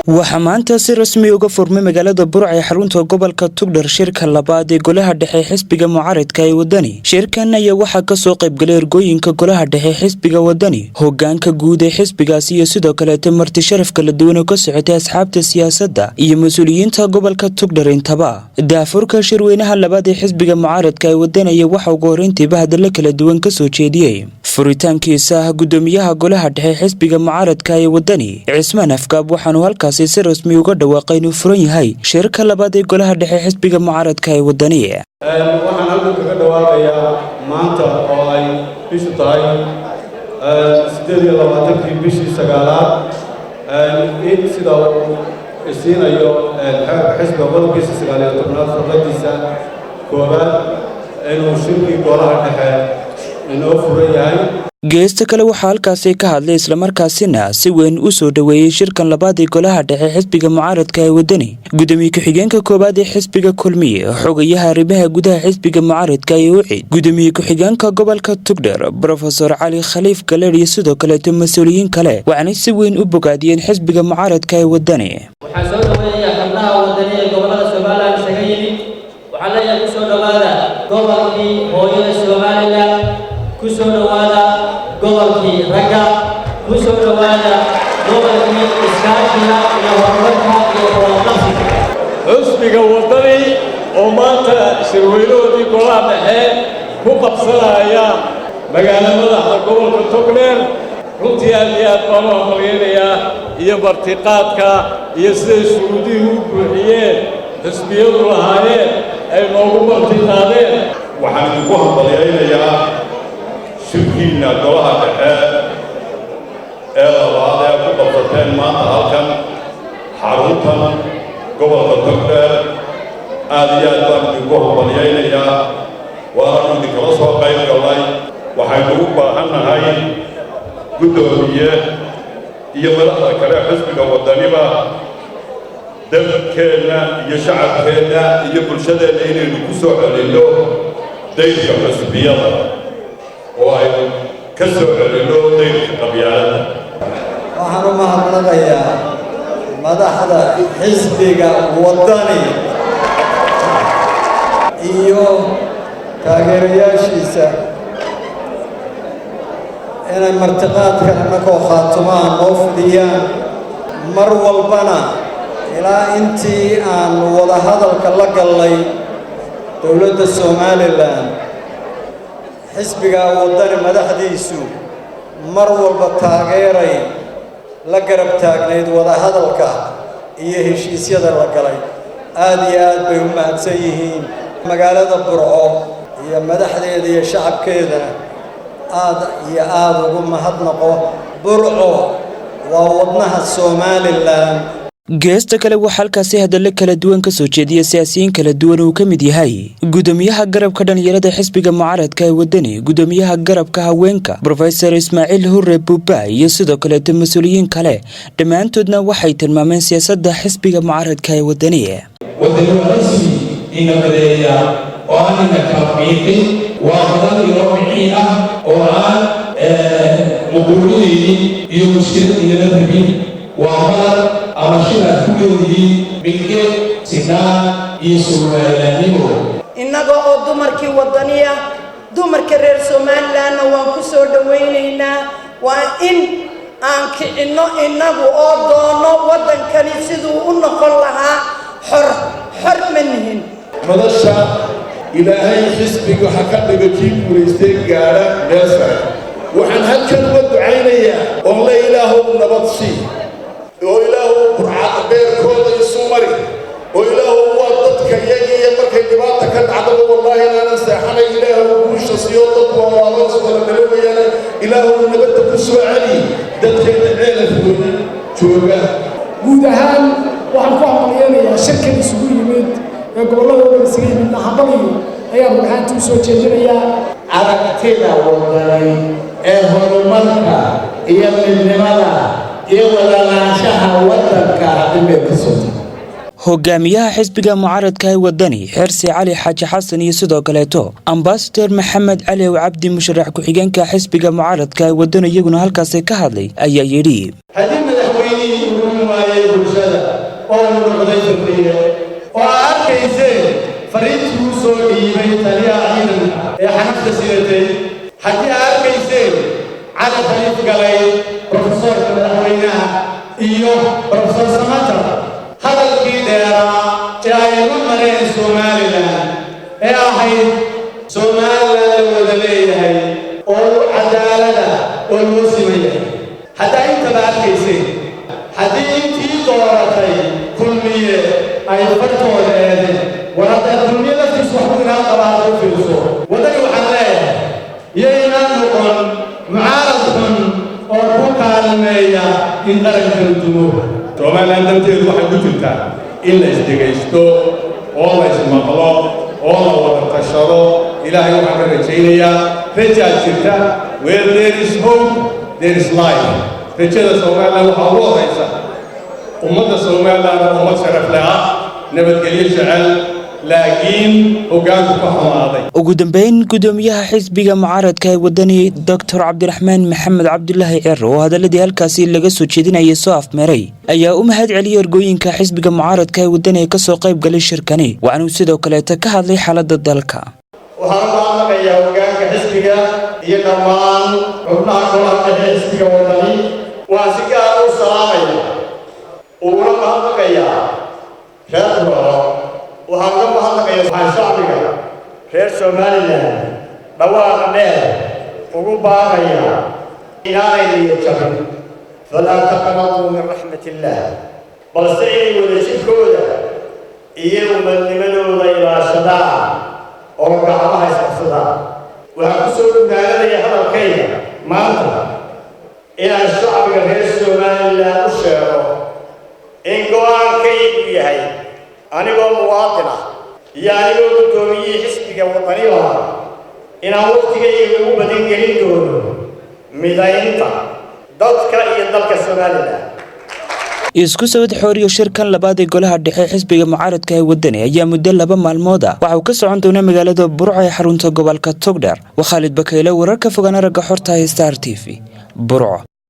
waxaa maanta si rasmi uga furmay magaalada Burco ee xarunta gobolka Togdheer shirka labaad ee golaha dhexe xisbiga mucaaradka ee wadani. Shirkan ayaa waxaa ka soo qayb galay ergooyinka golaha dhexe xisbiga wadani, hoggaanka guud ee xisbigaasi iyo sidoo kale marti sharaf kala duwan oo ka socotay asxaabta siyaasadda iyo mas'uuliyiinta gobolka Togdheer intaba. Daafurka shirweynaha labaad ee xisbiga mucaaradka ee wadani ayaa waxa ugu horreyntiiba hadallo kala duwan ka soo jeediyay furitaankiisa gudoomiyaha golaha dhexe xisbiga mucaaradka ee wadani Cismaan Afkaab waxaanu halkaasi si rasmi uga dhawaaqay inuu furan yahay shirka labaad ee golaha dhexe xisbiga mucaaradka ee wadani. waxaan halkan kaga dhawaaqayaa maanta oo ay bishu tahay 28 bishii sagaalaad in sida uu isiinayo xisbiga qodobkiisa 19 furqadiisa koobaad inuu shirkii golaha dhexe inoo furan yahay. geesta kale waxaa halkaasi ka hadlay isla markaasina si weyn u soo dhaweeyay shirkan labaad ee golaha dhexe xisbiga mucaaradka ee wadani gudoomiye ku-xigeenka koobaad ee xisbiga kulmiye xogayaha arrimaha gudaha xisbiga mucaaradka ee UCID gudoomiye ku-xigeenka gobolka Togdheer Professor Cali Khaliif Galeer iyo sidoo kale mas'uuliyiin kale waxaana si weyn u bogaadiyeen xisbiga mucaaradka ee wadani. waxaan soo dhaweeyay xubnaha wadani ee gobolada Soomaaliland isaga yimid waxaan leeyahay ku soo dhawaada gobolkii hooyada Soomaaliland ku soo dhawaada gobolkii ragga ku soo dhawaada gobolkii iskaashiga iyo horumarka iyo wadatashiga. xisbiga wadani oo maanta shirweynahoodii golaha dhexe ku qabsanaya magaalada madaxda gobolka Togdheer runtii aad iyo aad baan u hambalyeelayaa iyo martiqaadka iyo siday shuruudihii u buuxiyeen xisbiyadu lahaayeen ay noogu martiqaadeen. waxaan idinku hambalyaynayaa shirkiina golaha dhexe ee labaad ee ku qabsateen maanta halkan xaruntan gobolka Togdheer aad iyo aad baan idinku hambalyaynayaa waanu idinkala soo qayb galnay. waxaynu u baahannahay guddoomiye iyo madaxda kale xisbiga wadaniba dalkeenna iyo shacabkeenna iyo bulshadeenna inaynu ku soo celinno dayrka xisbiyada oo aynu ka soo celinno dayrka qabyaaladda. waxaan u mahadnaqayaa madaxda xisbiga wadani iyo taageerayaashiisa inay martiqaadkan annagoo khaatumaan noo fidiyaan mar walbana ilaa intii aan wada hadalka la gallay dowladda Somaliland xisbiga wadani madaxdiisu mar walba taageeray la garab taagneyd wada hadalka iyo heshiisyada la galay. aad iyo aad bay u mahadsan yihiin magaalada Burco iyo madaxdeeda iyo shacabkeedana aad iyo aad ugu mahadnaqo. Burco waa wadnaha Somaliland. geesta kale waxaa halkaasi hadallo kala duwan ka soo jeediyay siyaasiyiin kala duwan oo ka mid yahay gudoomiyaha garabka dhalinyarada xisbiga mucaaradka ee wadani, gudoomiyaha garabka haweenka Professor Ismaaciil Hurre Buuba iyo sidoo kale mas'uuliyiin kale. dhammaantoodna waxay tilmaameen siyaasadda xisbiga mucaaradka ee wadani. wadani waa rasmi in la badeeyaa oo aan ina kala miiqin waa badan iyo miciin ah oo aan muquulinaynin iyo mushkilad iyana rabin waa madar ama shilaad ku leedihiin milgeed sinaan iyo surwaalaanimo. innaga oo dumarkii wadaniya dumarka reer Somalilandna waan ku soo dhawaynaynaa. waa in aan kicinno innagu oo doono waddankani siduu u noqon lahaa xor ma nihin. madasha ilaahay xisbiga waxa ka dhiga kii guulaystay gaara meel sare. waxaan halkan uga ducaynayaa oo la ilaahow nabad sii oo ilaahow burcada beerkooda isu mari oo ilaahow waa dadka iyaga iyo markay dhibaata ka dhacdaba wallaahi inaanan seexanay ilaahow guusha siiyo dadku waa waaloosu wala dhalowayaan ilaahow nabadda ku soo celi dadkeena ceelafooda jooga. guud ahaan waxaan ku hambalyaynayaa shirkan isugu yimid ee gobolladooda isaga yimidna hambalyo ayaa ruuxaanta u soo jeedinayaa. aragtida wadani ee horumarka iyo midnimada iyo wadalaanshaha waddanka hadibay ka soo hogaamiyaha xisbiga mucaaradka ee wadani Xirsi Cali Xaaji Xasan iyo sidoo kale Ambassador Maxamed Cali Cabdi musharax ku-xigeenka xisbiga mucaaradka ee wadani iyaguna halkaas ka hadlay ayaa yiri hadii madaxweynaha uu waayay bulshada ee xanafta sidatay haddii aad arkayseen cali khaliif galay profesorka madaxweynaha iyo profesor samatar hadalkii dheeraa ee ay la mareen somalilan ee ahayd somalilan la wada leeyahay oo cadaalada oo loo siman yahay haddaa intaba arkayseen haddii intii dooratay kulmiye ay fartooda eedeen warada kulmiye laftiisu waxbuu inaa qabaad u fiirso waddani waxaan leeyahay iyaynaan noqon mucaarad xun oo ku kaalmeeya in qarankan dumo somalilan danteedu waxay ku jirtaa in la isdhegaysto oo la ismaqlo oo la wada tashado ilaahay waxaan ka rajaynayaa rajaa jirta where there is hope there is life rajada somalilan waxaa ugu horaysa ummadda somalilan ummad sharaf leh ah nabadgelyo jecel laakiin hoggaanku ka xumaaday ugu dambeyn gudoomiyaha xisbiga mucaaradka ee wadani Dr. Cabdiraxmaan Maxamed Cabdullaahi Ciro oo hadaladii halkaasi laga soo jeedinayay soo afmeeray ayaa u mahad celiyay ergooyinka xisbiga mucaaradka ee wadani ka soo qayb galay shirkani waxaanu sidoo kale ka hadlay xaaladda dalka waxaan maamulaya hoggaanka xisbiga iyo dhammaan xubnaha golaha dhexe xisbiga wadani waa si gaar u salaamaya uguna mahadnaqaya reer Burco waxaan ka mahadnaqayaa shacbiga reer Somaliland dhawaaqa dheer ugu baaqaya inaanay niyad jabin falaa taqnatu min raxmatillah balse inay wadajirkooda iyo umadnimadooda ilaashadaan oo gacmaha isqabsadaan waxaan ku soo dhowaadanaya hadalkayga maanta inaan shacbiga reer Somaliland u sheego in go'aankaygu yahay anigoo muwaadin ah iyo anigoo gudoomiyey xisbiga wadani lahaa inaan waqtigayga ugu badan gelin doono midaynta dadka iyo dalka Somaliland isku soo xoriyo shirkan labaad ee golaha dhexe xisbiga mucaaradka ee wadani ayaa muddo 2 maalmood ah waxa uu ka socon doonaa magaalada Burco ee xarunta gobolka Togdheer wa Khalid Bakayle wararka fogaan aragga xorta Star TV Burco.